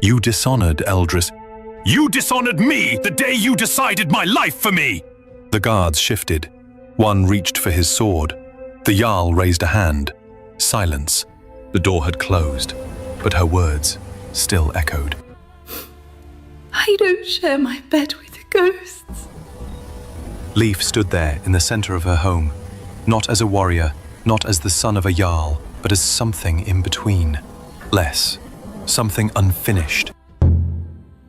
You dishonored Eldris. You dishonored me the day you decided my life for me! The guards shifted. One reached for his sword. The Jarl raised a hand. Silence. The door had closed, but her words still echoed. I don't share my bed with ghosts. Leif stood there in the center of her home, not as a warrior, not as the son of a Jarl, but as something in between. Less. Something unfinished.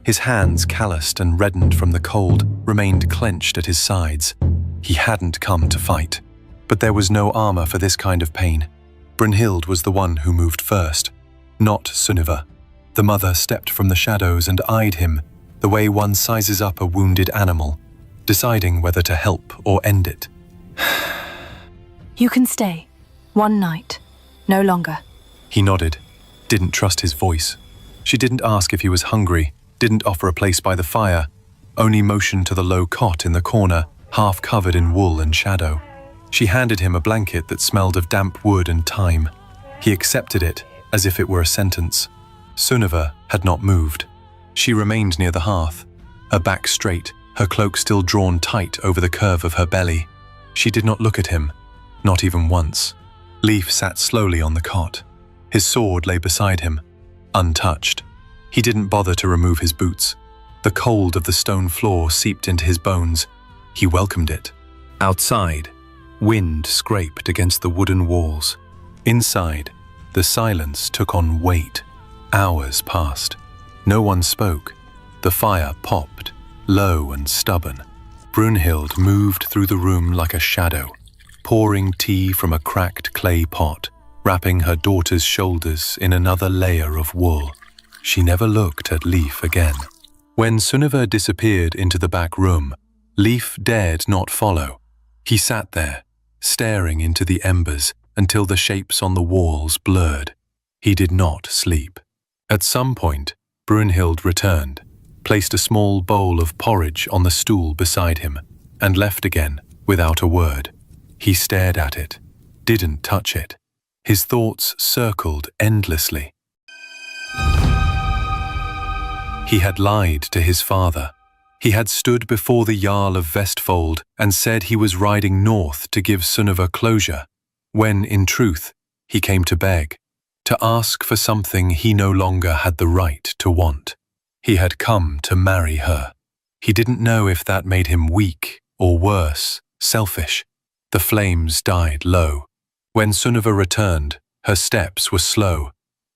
His hands, calloused and reddened from the cold, remained clenched at his sides. He hadn't come to fight. But there was no armor for this kind of pain. Brynhild was the one who moved first, not Sunniva. The mother stepped from the shadows and eyed him, the way one sizes up a wounded animal, deciding whether to help or end it. You can stay. One night. No longer. He nodded, didn't trust his voice. She didn't ask if he was hungry, didn't offer a place by the fire, only motioned to the low cot in the corner, half covered in wool and shadow. She handed him a blanket that smelled of damp wood and thyme. He accepted it as if it were a sentence. Sunniva had not moved. She remained near the hearth, her back straight, her cloak still drawn tight over the curve of her belly. She did not look at him, not even once. Leif sat slowly on the cot. His sword lay beside him, untouched. He didn't bother to remove his boots. The cold of the stone floor seeped into his bones. He welcomed it. Outside, wind scraped against the wooden walls. Inside, the silence took on weight. Hours passed. No one spoke. The fire popped, low and stubborn. Brynhild moved through the room like a shadow, pouring tea from a cracked clay pot, wrapping her daughter's shoulders in another layer of wool. She never looked at Leif again. When Sunniva disappeared into the back room, Leif dared not follow. He sat there, staring into the embers until the shapes on the walls blurred. He did not sleep. At some point, Brynhild returned, placed a small bowl of porridge on the stool beside him, and left again without a word. He stared at it, didn't touch it. His thoughts circled endlessly. He had lied to his father. He had stood before the Jarl of Vestfold and said he was riding north to give Sunniva closure, when, in truth, he came to beg, to ask for something he no longer had the right to want. He had come to marry her. He didn't know if that made him weak, or worse, selfish. The flames died low. When Sunniva returned, her steps were slow,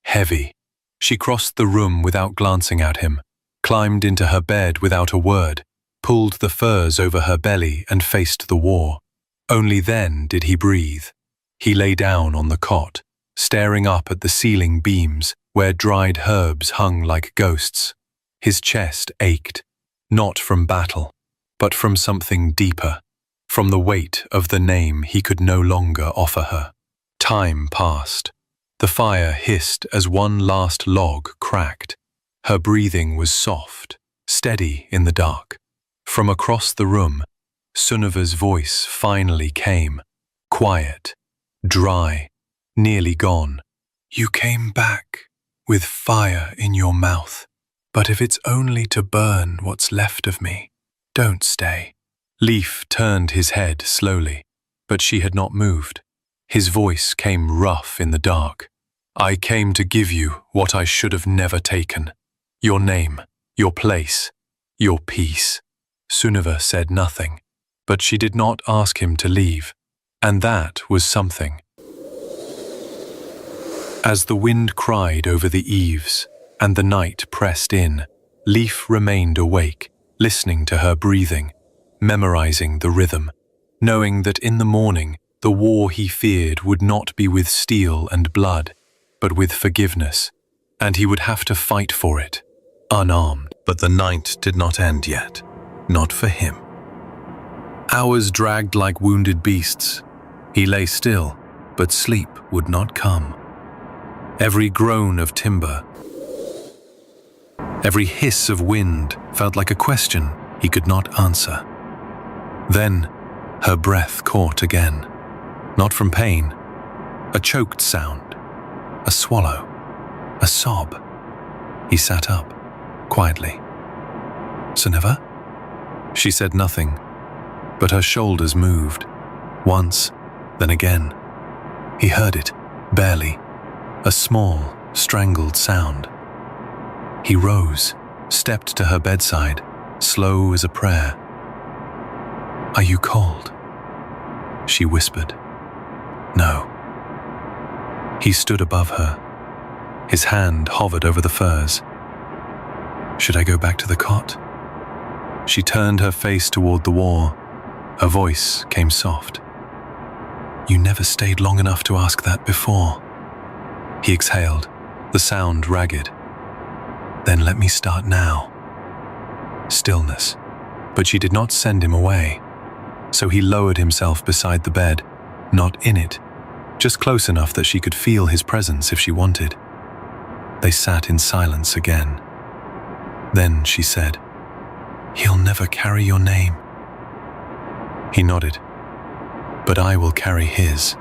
heavy. She crossed the room without glancing at him, climbed into her bed without a word, pulled the furs over her belly and faced the war. Only then did he breathe. He lay down on the cot, staring up at the ceiling beams where dried herbs hung like ghosts. His chest ached, not from battle, but from something deeper, from the weight of the name he could no longer offer her. Time passed. The fire hissed as one last log cracked. Her breathing was soft, steady in the dark. From across the room, Sunniva's voice finally came, quiet, dry, nearly gone. You came back with fire in your mouth, but if it's only to burn what's left of me, don't stay. Leif turned his head slowly, but she had not moved. His voice came rough in the dark. I came to give you what I should have never taken. Your name, your place, your peace. Sunniva said nothing, but she did not ask him to leave, and that was something. As the wind cried over the eaves and the night pressed in, Leif remained awake, listening to her breathing, memorizing the rhythm, knowing that in the morning the war he feared would not be with steel and blood, but with forgiveness, and he would have to fight for it, unarmed. But the night did not end yet, not for him. Hours dragged like wounded beasts. He lay still, but sleep would not come. Every groan of timber, every hiss of wind felt like a question he could not answer. Then her breath caught again, not from pain, a choked sound, a swallow, a sob. He sat up, quietly. "Sunniva?" She said nothing, but her shoulders moved. Once, then again. He heard it, barely, a small, strangled sound. He rose, stepped to her bedside, slow as a prayer. "Are you cold?" She whispered. "No." He stood above her. His hand hovered over the furs. "Should I go back to the cot?" She turned her face toward the wall. Her voice came soft. "You never stayed long enough to ask that before." He exhaled, the sound ragged. "Then let me start now." Stillness, but she did not send him away. So he lowered himself beside the bed, not in it, just close enough that she could feel his presence if she wanted. They sat in silence again. Then she said, "He'll never carry your name." He nodded. "But I will carry his."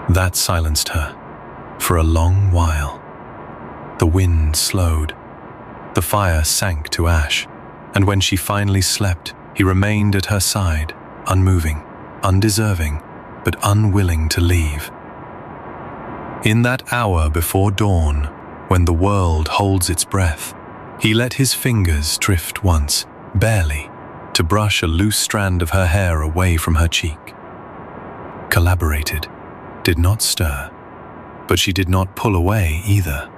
That silenced her, for a long while. The wind slowed. The fire sank to ash, and when she finally slept, he remained at her side, unmoving, undeserving, but unwilling to leave. In that hour before dawn, when the world holds its breath, he let his fingers drift once, barely, to brush a loose strand of her hair away from her cheek. Collaborated, did not stir, but she did not pull away either.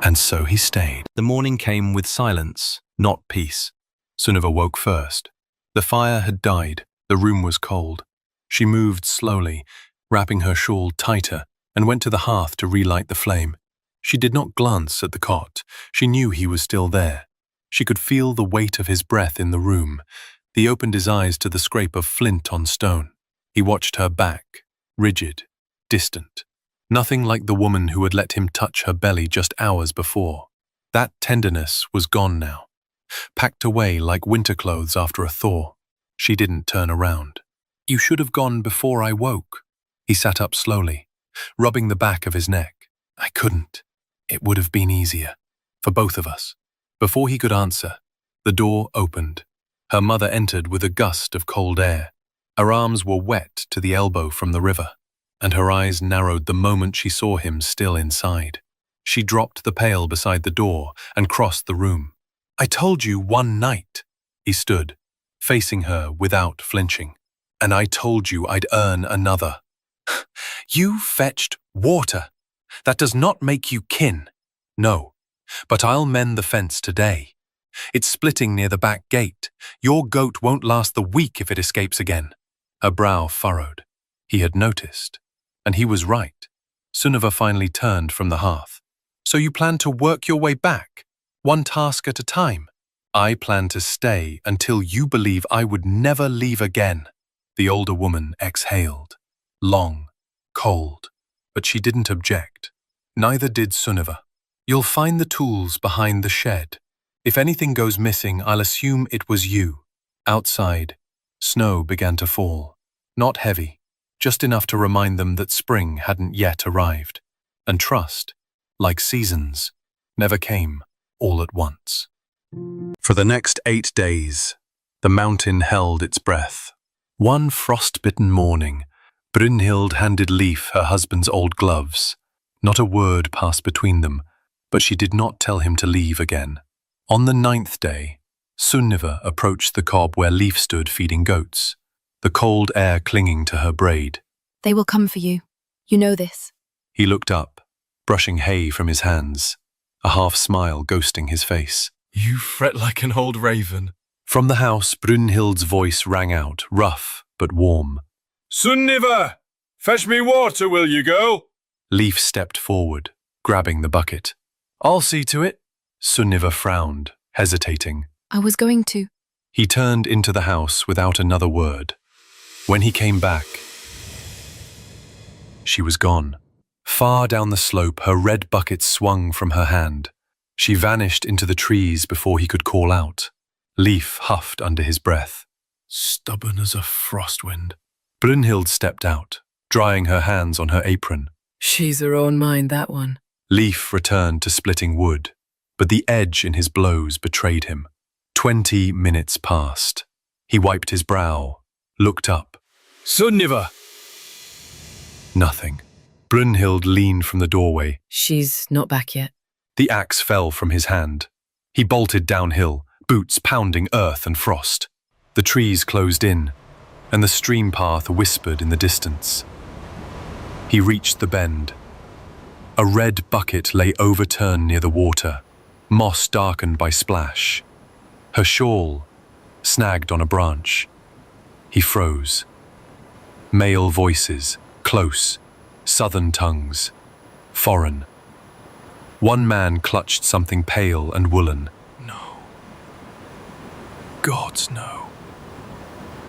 And so he stayed. The morning came with silence, not peace. Sunniva woke first. The fire had died, the room was cold. She moved slowly, wrapping her shawl tighter, and went to the hearth to relight the flame. She did not glance at the cot. She knew he was still there. She could feel the weight of his breath in the room. He opened his eyes to the scrape of flint on stone. He watched her back, rigid, distant. Nothing like the woman who had let him touch her belly just hours before. That tenderness was gone now. Packed away like winter clothes after a thaw. She didn't turn around. "You should have gone before I woke." He sat up slowly, rubbing the back of his neck. "I couldn't. It would have been easier. For both of us." Before he could answer, the door opened. Her mother entered with a gust of cold air. Her arms were wet to the elbow from the river, and her eyes narrowed the moment she saw him still inside. She dropped the pail beside the door and crossed the room. "I told you one night." He stood, facing her without flinching. "And I told you I'd earn another." "You fetched water. That does not make you kin." "No, but I'll mend the fence today. It's splitting near the back gate. Your goat won't last the week if it escapes again." Her brow furrowed. He had noticed, and he was right. Sunniva finally turned from the hearth. "So you plan to work your way back, one task at a time?" "I plan to stay until you believe I would never leave again." The older woman exhaled. Long, cold, but she didn't object. Neither did Sunniva. "You'll find the tools behind the shed. If anything goes missing, I'll assume it was you." Outside, snow began to fall. Not heavy, just enough to remind them that spring hadn't yet arrived. And trust, like seasons, never came all at once. For the next 8 days, the mountain held its breath. One frost-bitten morning, Brynhild handed Leif her husband's old gloves. Not a word passed between them, but she did not tell him to leave again. On the 9th day, Sunniva approached the cob where Leif stood feeding goats, the cold air clinging to her braid. They will come for you. You know this. He looked up, brushing hay from his hands, a half-smile ghosting his face. "You fret like an old raven." From the house, Brynhild's voice rang out, rough but warm. "Sunniva, fetch me water, will you, girl?" Leif stepped forward, grabbing the bucket. "I'll see to it." Sunniva frowned, hesitating. I was going to. He turned into the house without another word. When he came back, she was gone. Far down the slope, her red bucket swung from her hand. She vanished into the trees before he could call out. Leif huffed under his breath. "Stubborn as a frost wind." Brynhild stepped out, drying her hands on her apron. She's her own mind, that one. Leif returned to splitting wood, but the edge in his blows betrayed him. 20 minutes passed. He wiped his brow, looked up. Sunniva! Nothing. Brynhild leaned from the doorway. She's not back yet. The axe fell from his hand. He bolted downhill, boots pounding earth and frost. The trees closed in, and the stream path whispered in the distance. He reached the bend. A red bucket lay overturned near the water, moss darkened by splash. Her shawl snagged on a branch. He froze. Male voices, close, southern tongues, foreign. One man clutched something pale and woolen. No. Gods, no.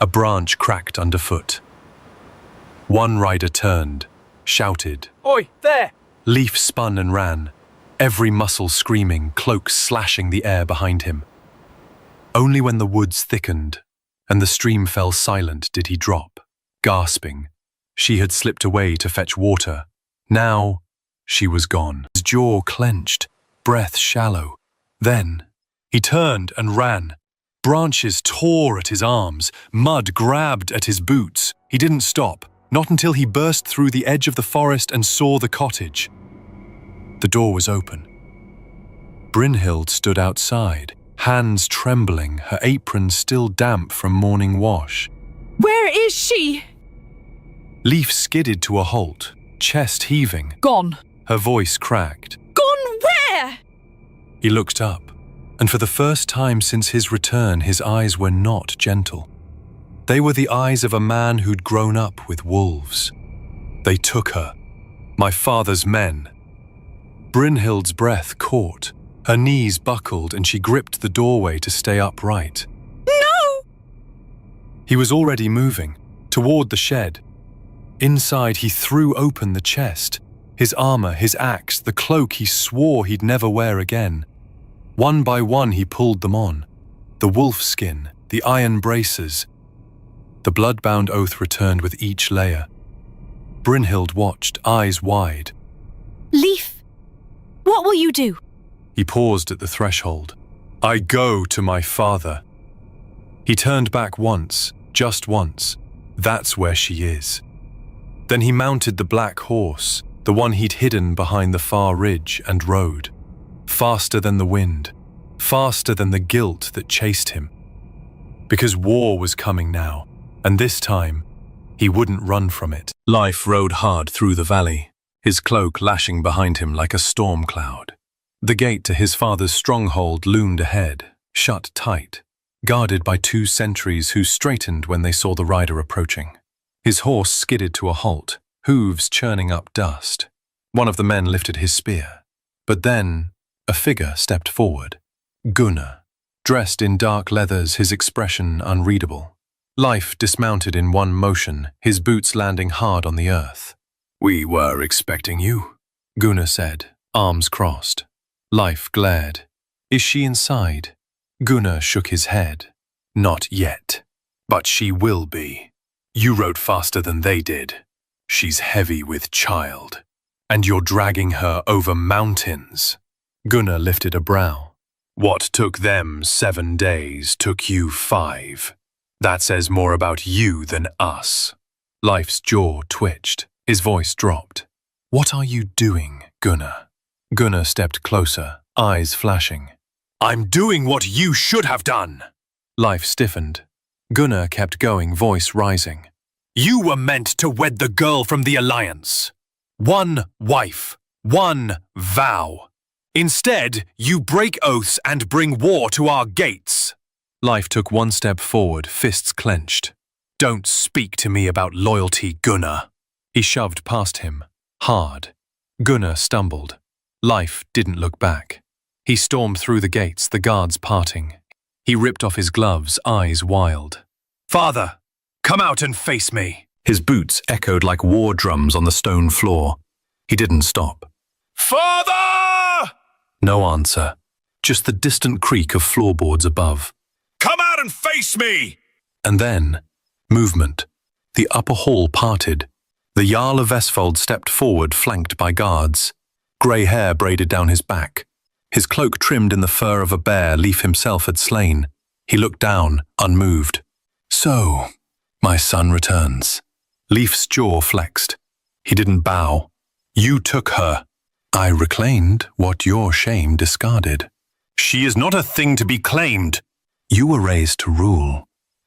A branch cracked underfoot. One rider turned, shouted. Oi, there! Leif spun and ran, every muscle screaming, cloaks slashing the air behind him. Only when the woods thickened and the stream fell silent did he drop, gasping. She had slipped away to fetch water. Now she was gone. His jaw clenched, breath shallow. Then he turned and ran. Branches tore at his arms, mud grabbed at his boots. He didn't stop, not until he burst through the edge of the forest and saw the cottage. The door was open. Brynhild stood outside, hands trembling, her apron still damp from morning wash. Where is she? Leif skidded to a halt, chest heaving. Gone. Her voice cracked. Gone where? He looked up, and for the first time since his return, his eyes were not gentle. They were the eyes of a man who'd grown up with wolves. They took her, my father's men. Brynhild's breath caught. Her knees buckled and she gripped the doorway to stay upright. No! He was already moving, toward the shed. Inside, he threw open the chest. His armor, his axe, the cloak he swore he'd never wear again. One by one, he pulled them on. The wolf skin, the iron braces. The blood-bound oath returned with each layer. Brynhild watched, eyes wide. Leif, what will you do? He paused at the threshold. I go to my father. He turned back once, just once. That's where she is. Then he mounted the black horse, the one he'd hidden behind the far ridge, and rode. Faster than the wind, faster than the guilt that chased him. Because war was coming now, and this time, he wouldn't run from it. Life rode hard through the valley, his cloak lashing behind him like a storm cloud. The gate to his father's stronghold loomed ahead, shut tight, guarded by 2 sentries who straightened when they saw the rider approaching. His horse skidded to a halt, hooves churning up dust. One of the men lifted his spear. But then, a figure stepped forward. Gunnar, dressed in dark leathers, his expression unreadable. Life dismounted in one motion, his boots landing hard on the earth. We were expecting you, Gunnar said, arms crossed. Life glared. Is she inside? Gunnar shook his head. Not yet, but she will be. You rode faster than they did. She's heavy with child. And you're dragging her over mountains. Gunnar lifted a brow. What took them 7 days took you 5. That says more about you than us. Life's jaw twitched. His voice dropped. What are you doing, Gunnar? Gunnar stepped closer, eyes flashing. I'm doing what you should have done. Life stiffened. Gunnar kept going, voice rising. You were meant to wed the girl from the Alliance. 1 wife, 1 vow. Instead, you break oaths and bring war to our gates. Life took 1 step forward, fists clenched. Don't speak to me about loyalty, Gunnar. He shoved past him, hard. Gunnar stumbled. Life didn't look back. He stormed through the gates, the guards parting. He ripped off his gloves, eyes wild. Father, come out and face me. His boots echoed like war drums on the stone floor. He didn't stop. Father! No answer, just the distant creak of floorboards above. Come out and face me! And then, movement. The upper hall parted. The Jarl of Vestfold stepped forward, flanked by guards. grey hair braided down his back. His cloak trimmed in the fur of a bear Leif himself had slain. He looked down, unmoved. So, my son returns. Leif's jaw flexed. He didn't bow. You took her. I reclaimed what your shame discarded. She is not a thing to be claimed. You were raised to rule,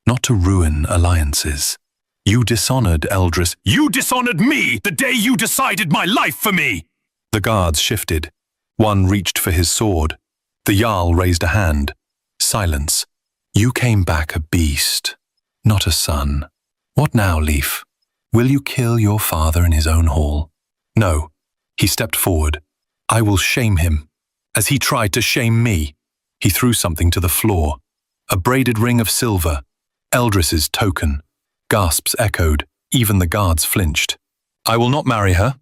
not to ruin alliances. You dishonored Eldris. You dishonored me the day you decided my life for me! The guards shifted. One reached for his sword. The Jarl raised a hand. Silence. You came back a beast, not a son. What now, Leif? Will you kill your father in his own hall? No. He stepped forward. I will shame him, as he tried to shame me. He threw something to the floor. A braided ring of silver. Eldris's token. Gasps echoed. Even the guards flinched. I will not marry her.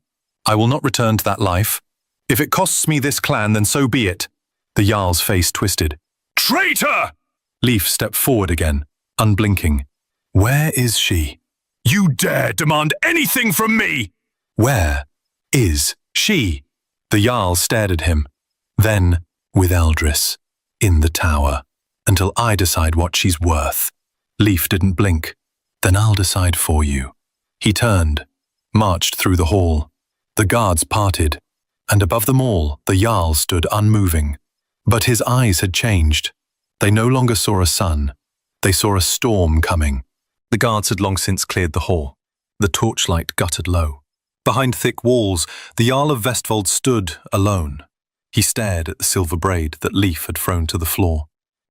I will not return to that life. If it costs me this clan, then so be it. The Jarl's face twisted. Traitor! Leif stepped forward again, unblinking. Where is she? You dare demand anything from me! Where is she? The Jarl stared at him. Then, with Eldris, in the tower, until I decide what she's worth. Leif didn't blink. Then I'll decide for you. He turned, marched through the hall. The guards parted, and above them all, the Jarl stood unmoving. But his eyes had changed. They no longer saw a sun. They saw a storm coming. The guards had long since cleared the hall. The torchlight guttered low. Behind thick walls, the Jarl of Vestfold stood alone. He stared at the silver braid that Leif had thrown to the floor.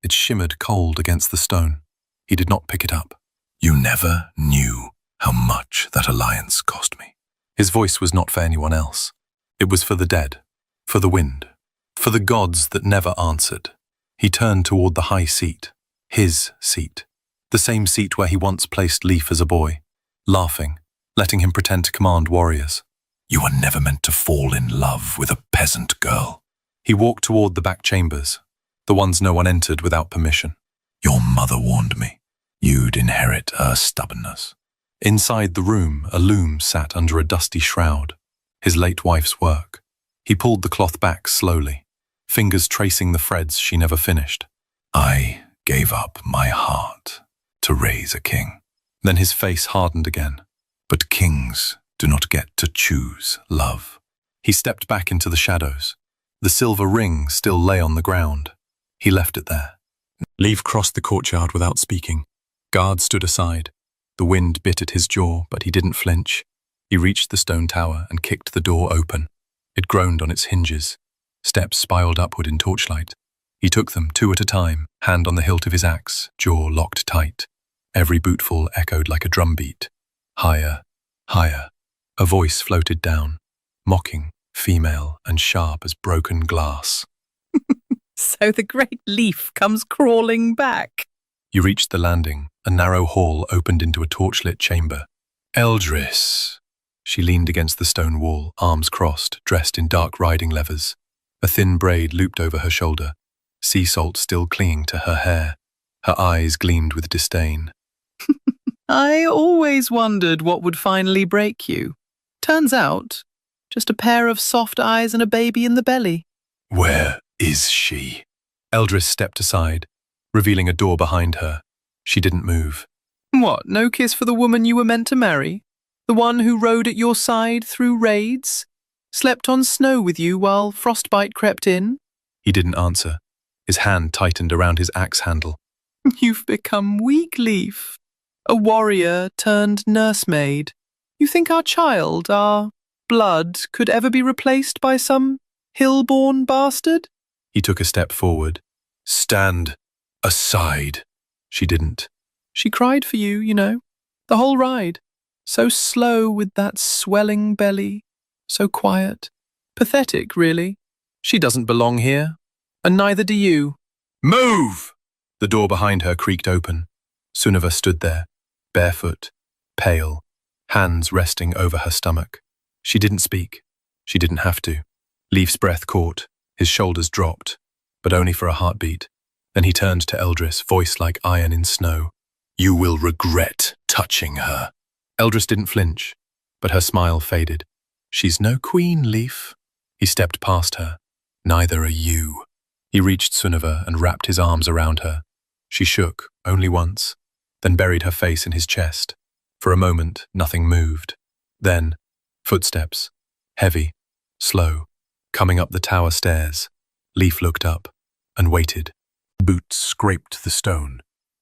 It shimmered cold against the stone. He did not pick it up. You never knew how much that alliance cost me. His voice was not for anyone else. It was for the dead, for the wind, for the gods that never answered. He turned toward the high seat, his seat, the same seat where he once placed Leif as a boy, laughing, letting him pretend to command warriors. You were never meant to fall in love with a peasant girl. He walked toward the back chambers, the ones no one entered without permission. Your mother warned me. You'd inherit her stubbornness. Inside the room, a loom sat under a dusty shroud, his late wife's work. He pulled the cloth back slowly, fingers tracing the threads she never finished. I gave up my heart to raise a king. Then his face hardened again. But kings do not get to choose love. He stepped back into the shadows. The silver ring still lay on the ground. He left it there. Leif crossed the courtyard without speaking. Guards stood aside. The wind bit at his jaw, but he didn't flinch. He reached the stone tower and kicked the door open. It groaned on its hinges. Steps spiraled upward in torchlight. He took them 2 at a time, hand on the hilt of his axe, jaw locked tight. Every bootful echoed like a drumbeat. Higher, higher. A voice floated down, mocking, female and sharp as broken glass. So the great Leif comes crawling back. You reached the landing. A narrow hall opened into a torchlit chamber. Eldris. She leaned against the stone wall, arms crossed, dressed in dark riding leathers. A thin braid looped over her shoulder, sea salt still clinging to her hair. Her eyes gleamed with disdain. I always wondered what would finally break you. Turns out, just a pair of soft eyes and a baby in the belly. Where is she? Eldris stepped aside, revealing a door behind her. She didn't move. What, no kiss for the woman you were meant to marry? The one who rode at your side through raids? Slept on snow with you while frostbite crept in? He didn't answer. His hand tightened around his axe handle. You've become weak, Leif. A warrior turned nursemaid. You think our child, our blood, could ever be replaced by some hill-born bastard? He took a step forward. Stand aside. She didn't. She cried for you, you know, the whole ride. So slow with that swelling belly, so quiet. Pathetic, really. She doesn't belong here, and neither do you. Move! The door behind her creaked open. Sunniva stood there, barefoot, pale, hands resting over her stomach. She didn't speak. She didn't have to. Leif's breath caught. His shoulders dropped, but only for a heartbeat. Then he turned to Eldris, voice like iron in snow. You will regret touching her. Eldris didn't flinch, but her smile faded. She's no queen, Leif. He stepped past her. Neither are you. He reached Sunniva and wrapped his arms around her. She shook, only once, then buried her face in his chest. For a moment, nothing moved. Then, footsteps, heavy, slow, coming up the tower stairs. Leaf looked up and waited. Boots scraped the stone.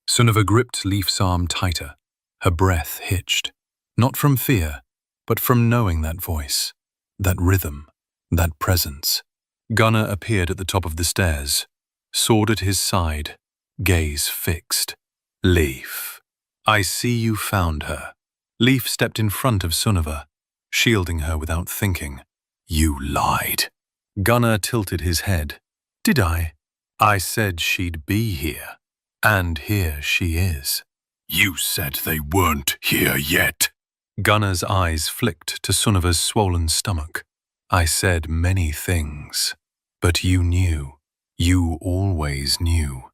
Sunniva gripped Leaf's arm tighter. Her breath hitched. Not from fear, but from knowing that voice, that rhythm, that presence. Gunnar appeared at the top of the stairs, sword at his side, gaze fixed. Leaf, I see you found her. Leaf stepped in front of Sunniva, shielding her without thinking. You lied. Gunnar tilted his head. Did I? I said she'd be here. And here she is. You said they weren't here yet. Gunnar's eyes flicked to Sunniva's swollen stomach. I said many things. But you knew. You always knew.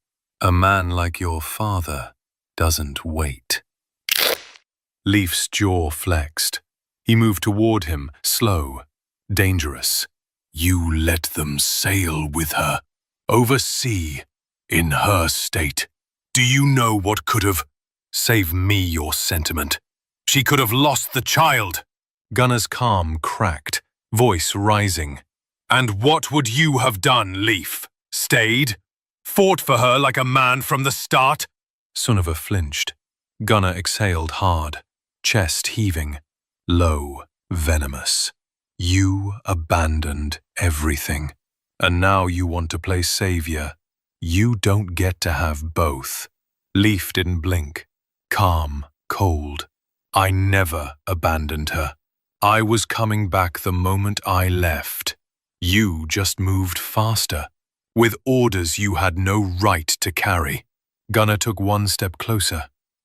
A man like your father doesn't wait. Leaf's jaw flexed. He moved toward him, slow, dangerous. You let them sail with her, over sea, in her state. Do you know what could have? Save me your sentiment. She could have lost the child. Gunnar's calm cracked, voice rising. And what would you have done, Leaf? Stayed? Fought for her like a man from the start? Sunniva flinched. Gunnar exhaled hard, chest heaving, low, venomous. You abandoned everything. And now you want to play savior. You don't get to have both. Leaf didn't blink. Calm, cold. I never abandoned her. I was coming back the moment I left. You just moved faster, with orders you had no right to carry. Gunnar took one step closer.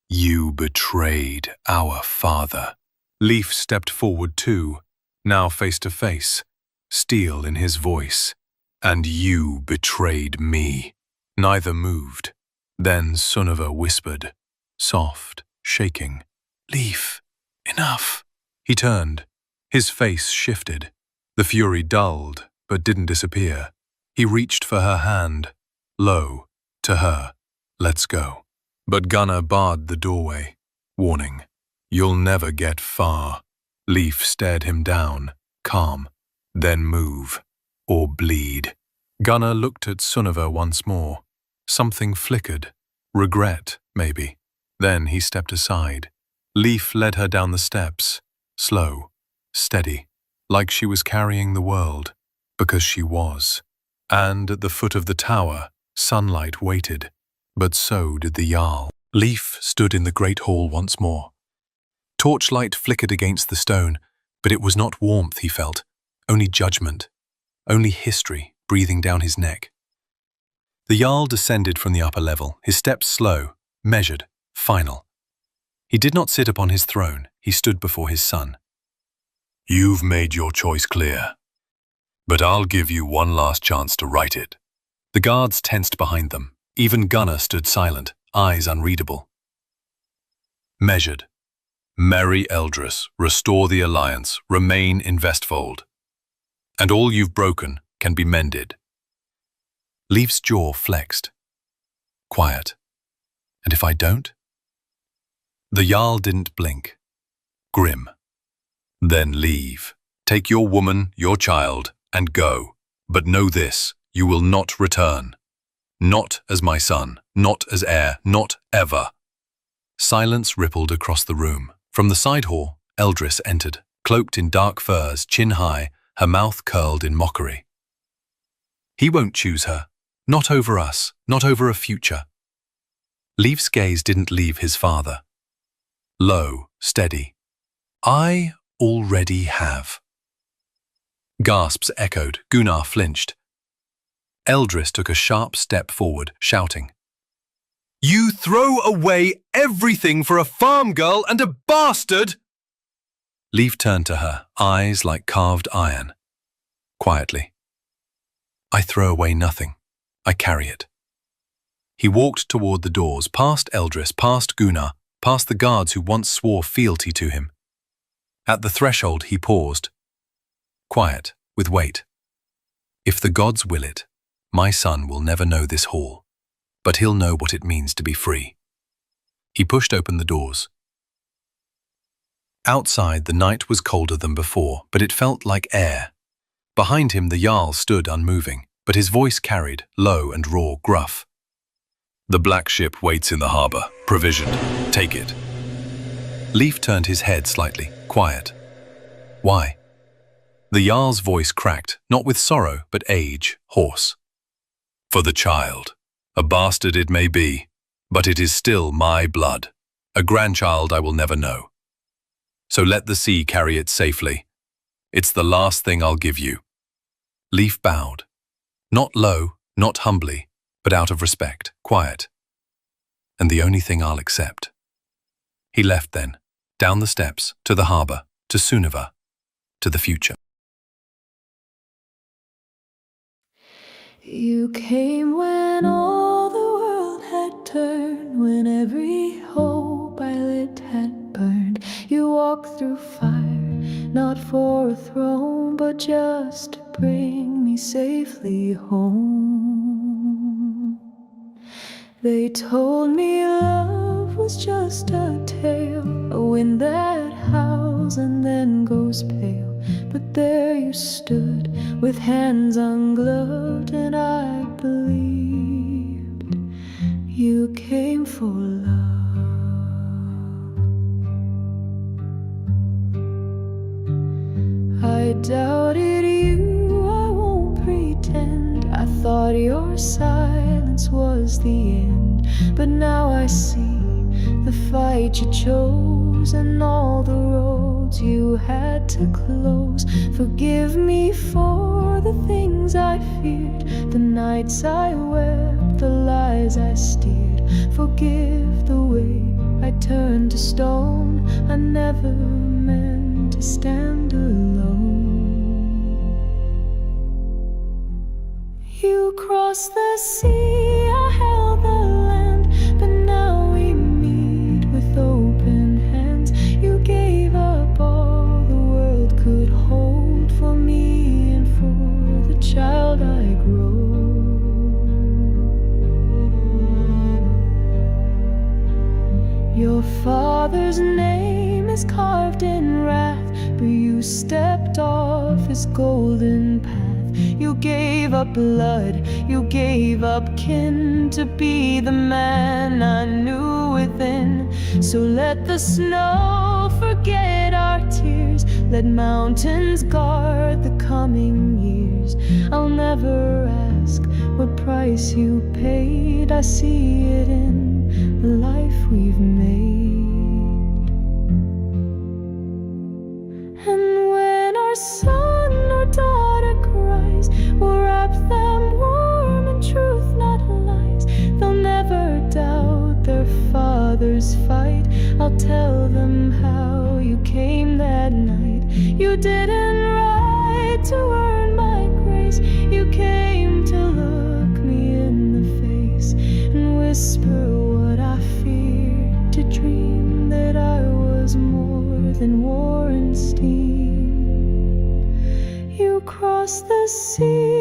You betrayed our father. Leaf stepped forward too, now face to face, steel in his voice. And you betrayed me. Neither moved. Then Sunniva whispered, soft, shaking. Leaf, enough. He turned. His face shifted. The fury dulled, but didn't disappear. He reached for her hand, low, to her. Let's go. But Gunnar barred the doorway, warning, you'll never get far. Leaf stared him down, calm. Then move, or bleed. Gunnar looked at Sunniva once more. Something flickered. Regret, maybe. Then he stepped aside. Leaf led her down the steps, slow, steady, like she was carrying the world, because she was. And at the foot of the tower, sunlight waited, but so did the Jarl. Leaf stood in the great hall once more. Torchlight flickered against the stone, but it was not warmth he felt, only judgment, only history breathing down his neck. The Jarl descended from the upper level, his steps slow, measured, final. He did not sit upon his throne, he stood before his son. You've made your choice clear, but I'll give you one last chance to right it. The guards tensed behind them. Even Gunnar stood silent, eyes unreadable. Measured. Marry Eldris, restore the alliance, remain in Vestfold. And all you've broken can be mended. Leaf's jaw flexed. Quiet. And if I don't? The Jarl didn't blink. Grim. Then leave. Take your woman, your child, and go. But know this, you will not return. Not as my son, not as heir, not ever. Silence rippled across the room. From the side hall, Eldris entered, cloaked in dark furs, chin high, her mouth curled in mockery. He won't choose her. Not over us, not over a future. Leaf's gaze didn't leave his father. Low, steady. I already have. Gasps echoed. Gunnar flinched. Eldris took a sharp step forward, shouting. You throw away everything for a farm girl and a bastard! Leaf turned to her, eyes like carved iron. Quietly. I throw away nothing. I carry it. He walked toward the doors, past Eldris, past Gunnar, past the guards who once swore fealty to him. At the threshold he paused. Quiet, with weight. If the gods will it, my son will never know this hall, but he'll know what it means to be free. He pushed open the doors. Outside, the night was colder than before, but it felt like air. Behind him, the Jarl stood unmoving, but his voice carried, low and raw, gruff. The black ship waits in the harbor, provisioned. Take it. Leif turned his head slightly, quiet. Why? The Jarl's voice cracked, not with sorrow, but age, hoarse. For the child. A bastard it may be, but it is still my blood. A grandchild I will never know. So let the sea carry it safely. It's the last thing I'll give you. Leif bowed. Not low, not humbly, but out of respect, quiet. And the only thing I'll accept. He left then, down the steps, to the harbor, to Sunniva, to the future. You came when all the world had turned, when every hope I lit had burned. You walked through fire, not for a throne, but just to bring me safely home. They told me love was just a tale, a wind that howls and then goes pale. But there you stood, with hands ungloved, and I believed you came for love. I doubted you, I won't pretend. I thought your silence was the end. But now I see the fight you chose and all the roads you had to close. Forgive me for the things I feared, the nights I wept, the lies I steered. Forgive the way I turned to stone. I never meant to stand alone. You crossed the sea, I held the land, but now we meet with open hands. You gave up all the world could hold for me and for the child I grow. Your father's name is carved in wrath, but you stepped off his golden path. You gave up blood, you gave up kin to be the man I knew within. So let the snow forget our tears, let mountains guard the coming years. I'll never ask what price you paid, I see it in the life we've made. And when our son or daughter cries, we'll wrap them warm in truth, not lies. They'll never doubt their father's fight. I'll tell them how you came that night. You didn't ride to earn my grace, you came to look me in the face and whisper what I feared, to dream that I was more than war and steam. You crossed the sea,